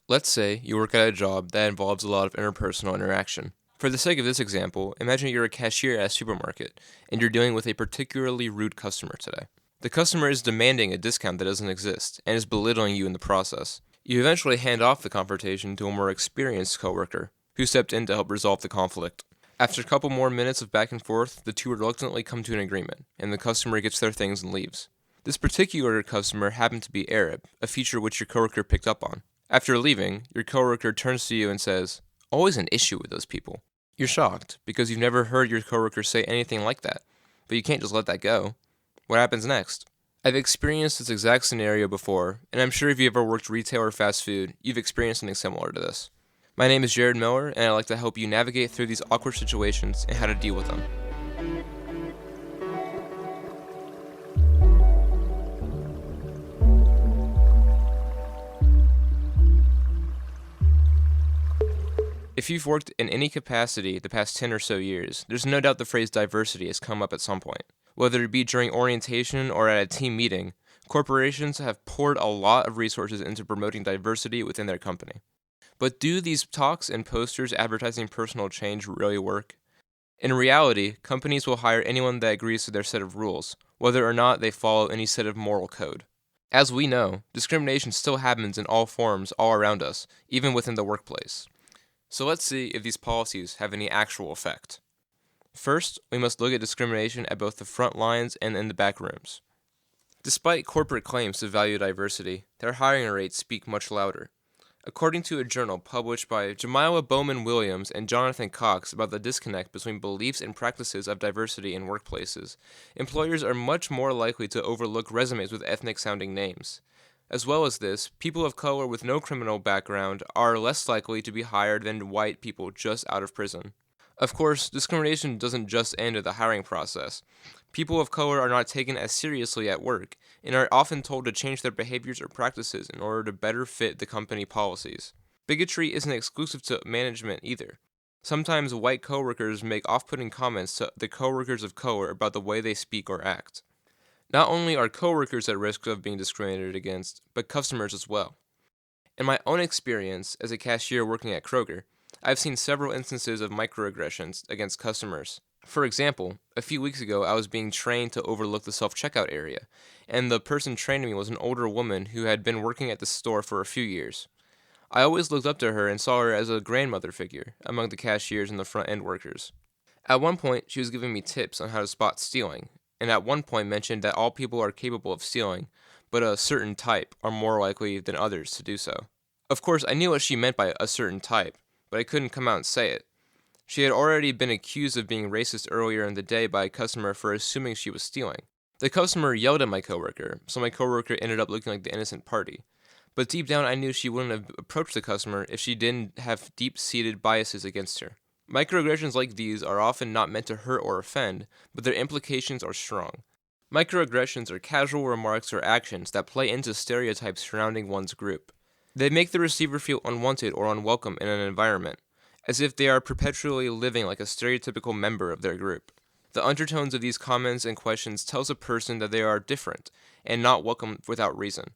Let's say you work at a job that involves a lot of interpersonal interaction. For the sake of this example, imagine you're a cashier at a supermarket and you're dealing with a particularly rude customer today. The customer is demanding a discount that doesn't exist and is belittling you in the process. You eventually hand off the confrontation to a more experienced coworker who stepped in to help resolve the conflict. After a couple more minutes of back and forth, the two reluctantly come to an agreement, and the customer gets their things and leaves. This particular customer happened to be Arab, a feature which your coworker picked up on. After leaving, your coworker turns to you and says, "Always an issue with those people." You're shocked because you've never heard your coworker say anything like that, but you can't just let that go. What happens next? I've experienced this exact scenario before, and I'm sure if you ever worked retail or fast food, you've experienced something similar to this. My name is Jared Miller, and I'd like to help you navigate through these awkward situations and how to deal with them. If you've worked in any capacity the past 10 or so years, there's no doubt the phrase diversity has come up at some point. Whether it be during orientation or at a team meeting, corporations have poured a lot of resources into promoting diversity within their company. But do these talks and posters advertising personal change really work? In reality, companies will hire anyone that agrees to their set of rules, whether or not they follow any set of moral code. As we know, discrimination still happens in all forms all around us, even within the workplace. So let's see if these policies have any actual effect. First, we must look at discrimination at both the front lines and in the back rooms. Despite corporate claims to value diversity, their hiring rates speak much louder. According to a journal published by Jamila Bowman Williams and Jonathan Cox about the disconnect between beliefs and practices of diversity in workplaces, employers are much more likely to overlook resumes with ethnic-sounding names. As well as this, people of color with no criminal background are less likely to be hired than white people just out of prison. Of course, discrimination doesn't just end at the hiring process. People of color are not taken as seriously at work and are often told to change their behaviors or practices in order to better fit the company policies. Bigotry isn't exclusive to management either. Sometimes white coworkers make off-putting comments to the coworkers of color about the way they speak or act. Not only are coworkers at risk of being discriminated against, but customers as well. In my own experience as a cashier working at Kroger, I've seen several instances of microaggressions against customers. For example, a few weeks ago I was being trained to overlook the self-checkout area, and the person training me was an older woman who had been working at the store for a few years. I always looked up to her and saw her as a grandmother figure among the cashiers and the front-end workers. At one point, she was giving me tips on how to spot stealing, and at one point mentioned that all people are capable of stealing, but a certain type are more likely than others to do so. Of course, I knew what she meant by a certain type, but I couldn't come out and say it. She had already been accused of being racist earlier in the day by a customer for assuming she was stealing. The customer yelled at my coworker, so my coworker ended up looking like the innocent party. But deep down I knew she wouldn't have approached the customer if she didn't have deep-seated biases against her. Microaggressions like these are often not meant to hurt or offend, but their implications are strong. Microaggressions are casual remarks or actions that play into stereotypes surrounding one's group. They make the receiver feel unwanted or unwelcome in an environment, as if they are perpetually living like a stereotypical member of their group. The undertones of these comments and questions tells a person that they are different and not welcome without reason.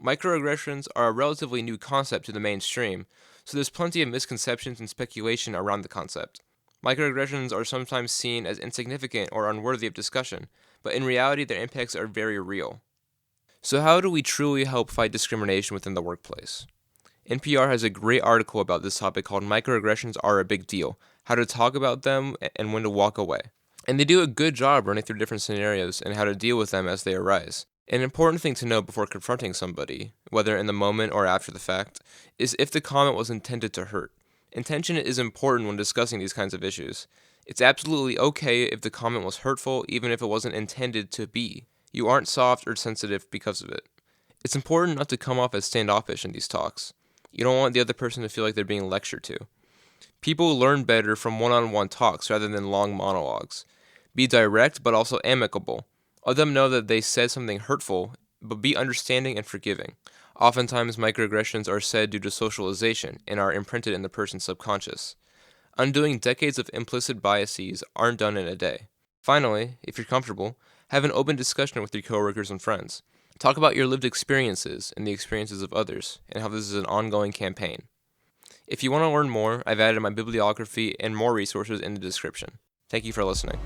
Microaggressions are a relatively new concept to the mainstream, so there's plenty of misconceptions and speculation around the concept. Microaggressions are sometimes seen as insignificant or unworthy of discussion, but in reality their impacts are very real. So how do we truly help fight discrimination within the workplace? NPR has a great article about this topic called Microaggressions Are a Big Deal, How to Talk About Them and When to Walk Away. And they do a good job running through different scenarios and how to deal with them as they arise. An important thing to know before confronting somebody, whether in the moment or after the fact, is if the comment was intended to hurt. Intention is important when discussing these kinds of issues. It's absolutely okay if the comment was hurtful, even if it wasn't intended to be. You aren't soft or sensitive because of it. It's important not to come off as standoffish in these talks. You don't want the other person to feel like they're being lectured to. People learn better from one-on-one talks rather than long monologues. Be direct but also amicable. Let them know that they said something hurtful, but be understanding and forgiving. Oftentimes, microaggressions are said due to socialization and are imprinted in the person's subconscious. Undoing decades of implicit biases aren't done in a day. Finally, if you're comfortable, have an open discussion with your coworkers and friends. Talk about your lived experiences and the experiences of others, and how this is an ongoing campaign. If you want to learn more, I've added my bibliography and more resources in the description. Thank you for listening.